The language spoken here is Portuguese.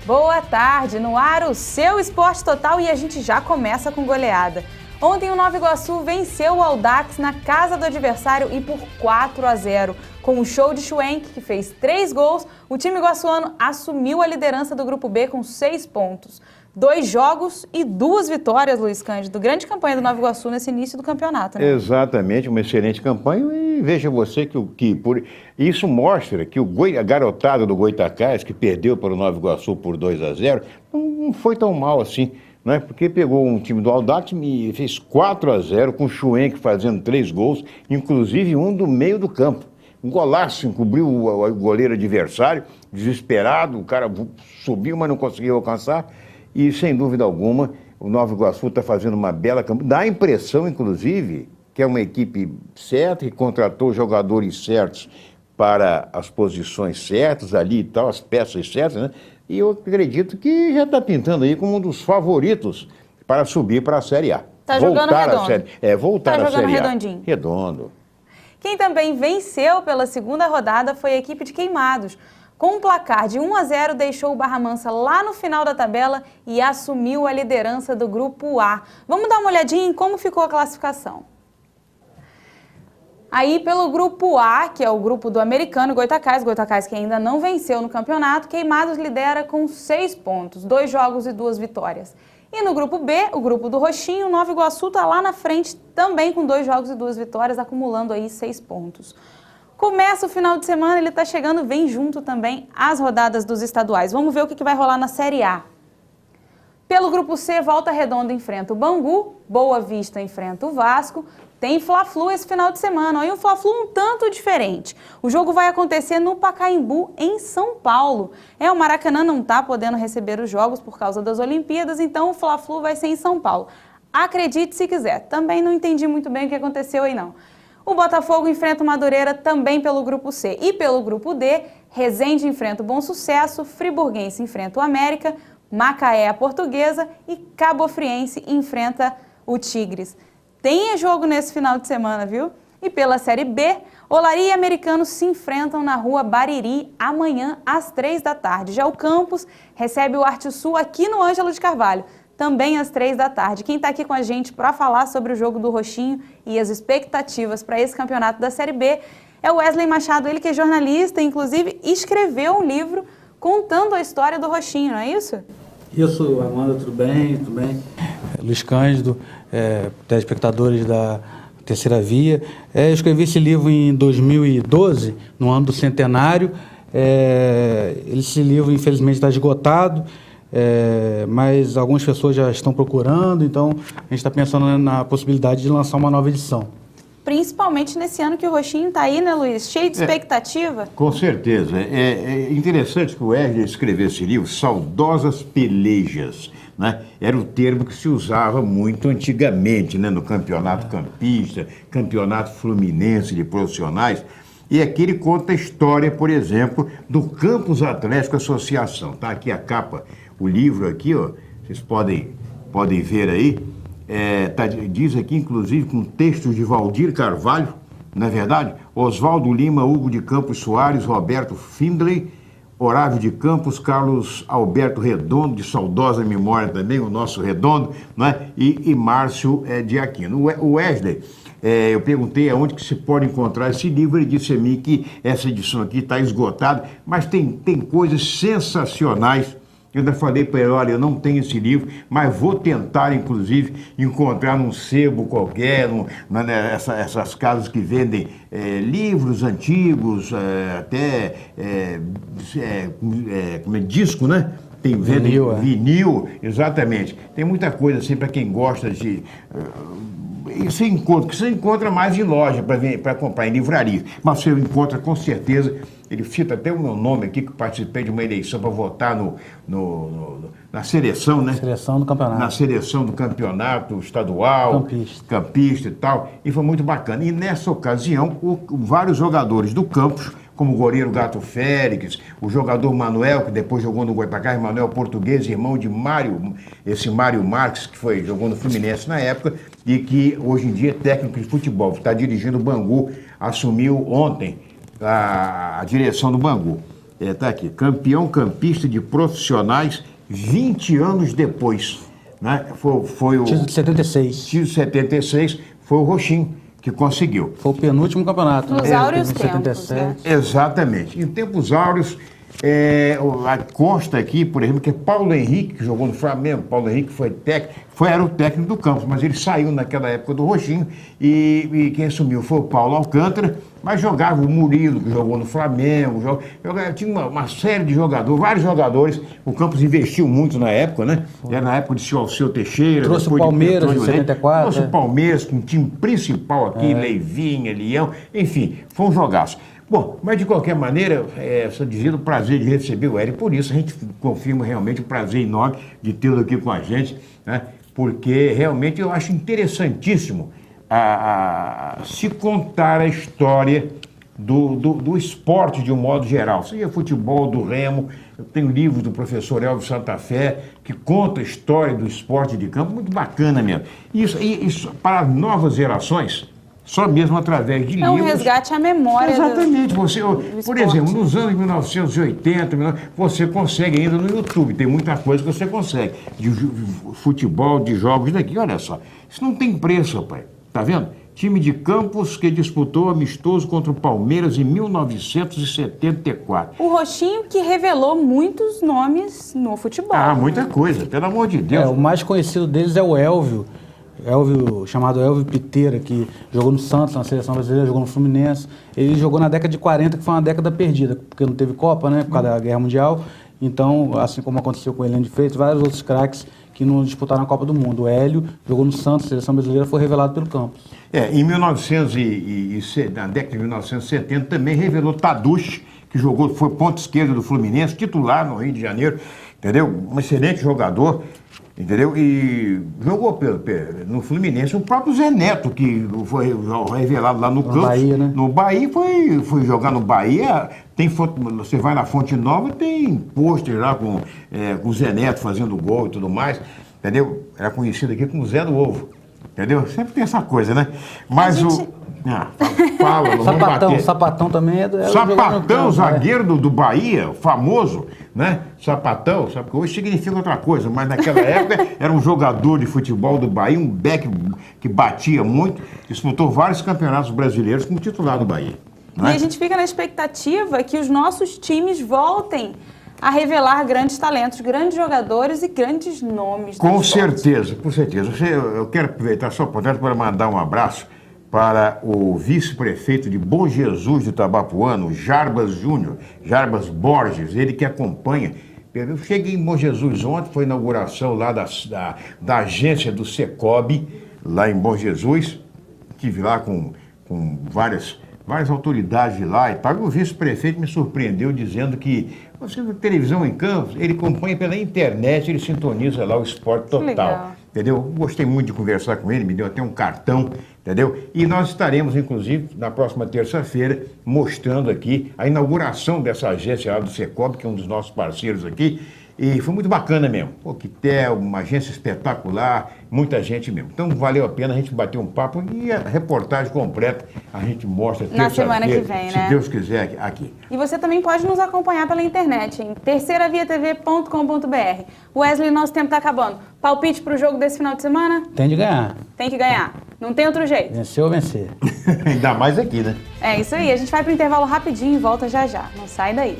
Boa tarde, no ar o seu Esporte Total e a gente já começa com goleada. Ontem o Nova Iguaçu venceu o Audax na casa do adversário e por 4-0. Com um show de Schwenk, que fez 3 gols, o time iguaçuano assumiu a liderança do Grupo B com 6 pontos. 2 jogos e 2 vitórias, Luiz Cândido. Grande campanha do Nova Iguaçu nesse início do campeonato, né? Exatamente, uma excelente campanha. E veja você isso mostra que a garotada do Goitacás, que perdeu para o Nova Iguaçu por 2-0, não foi tão mal assim, né? Porque pegou um time do Audax e fez 4-0, com o Schwenk fazendo 3 gols, inclusive um do meio do campo. Um golaço, encobriu o goleiro adversário, desesperado, o cara subiu, mas não conseguiu alcançar. E, sem dúvida alguma, o Nova Iguaçu está fazendo uma bela campanha. Dá a impressão, inclusive, que é uma equipe certa, que contratou jogadores certos para as posições certas ali e tal, as peças certas, né? E eu acredito que já está pintando aí como um dos favoritos para subir para a Série A. Está jogando redondo. Voltar à Série A. Redondinho. Redondo. Quem também venceu pela segunda rodada foi a equipe de Queimados. Com um placar de 1-0, deixou o Barra Mansa lá no final da tabela e assumiu a liderança do Grupo A. Vamos dar uma olhadinha em como ficou a classificação. Aí, pelo Grupo A, que é o grupo do americano Goitacás que ainda não venceu no campeonato, Queimados lidera com 6 pontos, 2 jogos e 2 vitórias. E no Grupo B, o grupo do Roxinho, o Nova Iguaçu está lá na frente também com 2 jogos e 2 vitórias, acumulando aí 6 pontos. Começa o final de semana, ele está chegando, vem junto também as rodadas dos estaduais. Vamos ver o que vai rolar na Série A. Pelo Grupo C, Volta Redonda enfrenta o Bangu, Boa Vista enfrenta o Vasco, tem Fla-Flu esse final de semana, e um Fla-Flu um tanto diferente. O jogo vai acontecer no Pacaembu, em São Paulo. O Maracanã não está podendo receber os jogos por causa das Olimpíadas, então o Fla-Flu vai ser em São Paulo. Acredite se quiser, também não entendi muito bem o que aconteceu aí não. O Botafogo enfrenta o Madureira também pelo Grupo C. E pelo Grupo D, Resende enfrenta o Bom Sucesso, Friburguense enfrenta o América, Macaé a Portuguesa e Cabofriense enfrenta o Tigres. Tem jogo nesse final de semana, viu? E pela Série B, Olaria e Americano se enfrentam na Rua Bariri amanhã às 3 da tarde. Já o Campos recebe o Arte Sul aqui no Ângelo de Carvalho, também às 3 da tarde. Quem está aqui com a gente para falar sobre o jogo do Roxinho e as expectativas para esse campeonato da Série B é o Wesley Machado, ele que é jornalista, inclusive escreveu um livro contando a história do Roxinho, não é isso? Isso, Amanda, tudo bem? Tudo bem? Luiz Cândido, telespectadores da Terceira Via. Eu escrevi esse livro em 2012, no ano do centenário. Esse livro, infelizmente, está esgotado. Mas algumas pessoas já estão procurando, então a gente está pensando na possibilidade de lançar uma nova edição. Principalmente nesse ano que o Roxinho está aí, né, Luiz? Cheio de expectativa. Com certeza. É interessante que o Wesley escreveu esse livro, Saudosas Pelejas, né? Era o termo que se usava muito antigamente, né, no campeonato campista, campeonato fluminense de profissionais. E aqui ele conta a história, por exemplo, do Campos Atlético Associação. Tá aqui a capa. O livro aqui, ó, vocês podem ver aí, diz aqui, inclusive, com textos de Valdir Carvalho, não é verdade? Oswaldo Lima, Hugo de Campos Soares, Roberto Findlay, Horácio de Campos, Carlos Alberto Redondo, de saudosa memória também, o nosso Redondo, não é? E Márcio de Aquino. O Wesley, eu perguntei aonde que se pode encontrar esse livro, ele disse a mim que essa edição aqui está esgotada, mas tem coisas sensacionais. Eu ainda falei para ele, olha, eu não tenho esse livro, mas vou tentar, inclusive, encontrar num sebo qualquer, essas casas que vendem livros antigos, disco, né? Tem vinil, exatamente. Tem muita coisa assim para quem gosta de... Você encontra mais em loja para comprar, em livraria. Mas você encontra com certeza... Ele cita até o meu nome aqui, que participei de uma eleição para votar na seleção, né? Seleção do campeonato. Na seleção do campeonato estadual, campista e tal. E foi muito bacana. E nessa ocasião, vários jogadores do Campos, como o goleiro Gato Félix, o jogador Manuel, que depois jogou no Goitacás, Manuel Português, irmão de Mário, esse Mário Marques, que jogou no Fluminense na época, e que hoje em dia é técnico de futebol, está dirigindo o Bangu, assumiu ontem a direção do Bangu. Tá aqui, campeão campista de profissionais 20 anos depois. Né? Foi o Título de 76. título de 76, foi o Rochinho que conseguiu. Foi o penúltimo campeonato. Nos áureos tempos, né? Exatamente. Em tempos áureos, consta aqui, por exemplo, que Paulo Henrique, que jogou no Flamengo, Paulo Henrique era o técnico do Campos, mas ele saiu naquela época do Rochinho e quem assumiu foi o Paulo Alcântara, mas jogava o Murilo, que jogou no Flamengo, tinha uma série de jogadores, vários jogadores. O Campos investiu muito na época, né? Era na época de Alceu Teixeira. Trouxe o Palmeiras em 74. Trouxe o Palmeiras com o time principal aqui, Leivinha, Leão, enfim, foi um jogaço. Bom, mas de qualquer maneira, só dizendo o prazer de receber o Hélio, por isso a gente confirma realmente o prazer enorme de tê-lo aqui com a gente, né? Porque realmente eu acho interessantíssimo se contar a história do esporte de um modo geral, seja futebol, do remo. Eu tenho livros do professor Elvio Santa Fé que conta a história do esporte de campo, muito bacana mesmo. Isso para as novas gerações, só mesmo através de livros. É um resgate à memória. Exatamente. Do por esporte. exemplo, nos anos 1980, você consegue ainda no YouTube, tem muita coisa que você consegue, de futebol, de jogos daqui, olha só. Isso não tem preço, rapaz. Tá vendo? Time de Campos que disputou amistoso contra o Palmeiras em 1974. O Rochinho que revelou muitos nomes no futebol. Muita coisa, pelo amor de Deus. O mais conhecido deles é o Elvio, chamado Elvio Piteira, que jogou no Santos, na seleção brasileira, jogou no Fluminense. Ele jogou na década de 40, que foi uma década perdida, porque não teve Copa, né, por causa da Guerra Mundial. Então, assim como aconteceu com o Heleno de Freitas, vários outros craques que não disputaram a Copa do Mundo. O Hélio jogou no Santos, a seleção brasileira, foi revelado pelo Campos. Em na década de 1970 também revelou Taduchi, que foi ponta esquerda do Fluminense, titular no Rio de Janeiro, entendeu? Um excelente jogador, entendeu? E jogou no Fluminense o próprio Zé Neto, que foi revelado lá no Campos. Bahia, né? No Bahia, foi jogar no Bahia. Você vai na Fonte Nova, tem pôster lá com o Zé Neto fazendo gol e tudo mais, entendeu? Era conhecido aqui como Zé do Ovo, entendeu? Sempre tem essa coisa, né? Mas fala, não vamos bater. Sapatão também é do... Sapatão, zagueiro do Bahia, famoso, né? Sapatão, sabe que hoje significa outra coisa, mas naquela época era um jogador de futebol do Bahia, um back que batia muito, disputou vários campeonatos brasileiros como titular do Bahia. E a gente fica na expectativa que os nossos times voltem a revelar grandes talentos, grandes jogadores e grandes nomes. Com certeza. Eu quero aproveitar só a oportunidade para mandar um abraço para o vice-prefeito de Bom Jesus do Itabapuano, Jarbas Júnior, Jarbas Borges, ele que acompanha. Eu cheguei em Bom Jesus ontem, foi a inauguração lá da agência do Secob, lá em Bom Jesus. Estive lá com várias autoridades de lá e tal. O vice-prefeito me surpreendeu dizendo que você vê televisão em Campos, ele acompanha pela internet, ele sintoniza lá o Esporte Total. Legal. Entendeu? Gostei muito de conversar com ele, me deu até um cartão, entendeu? E nós estaremos, inclusive, na próxima terça-feira, mostrando aqui a inauguração dessa agência lá do Secob, que é um dos nossos parceiros aqui. E foi muito bacana mesmo. Quitel, uma agência espetacular, muita gente mesmo. Então valeu a pena a gente bater um papo e a reportagem completa a gente mostra na semana que vem, se Deus quiser, aqui. E você também pode nos acompanhar pela internet em terceiraviatv.com.br. Wesley, nosso tempo está acabando. Palpite para o jogo desse final de semana? Tem de ganhar. Tem que ganhar. Não tem outro jeito. Vencer ou vencer. Ainda mais aqui, né? É isso aí. A gente vai para o intervalo rapidinho e volta já já. Não sai daí.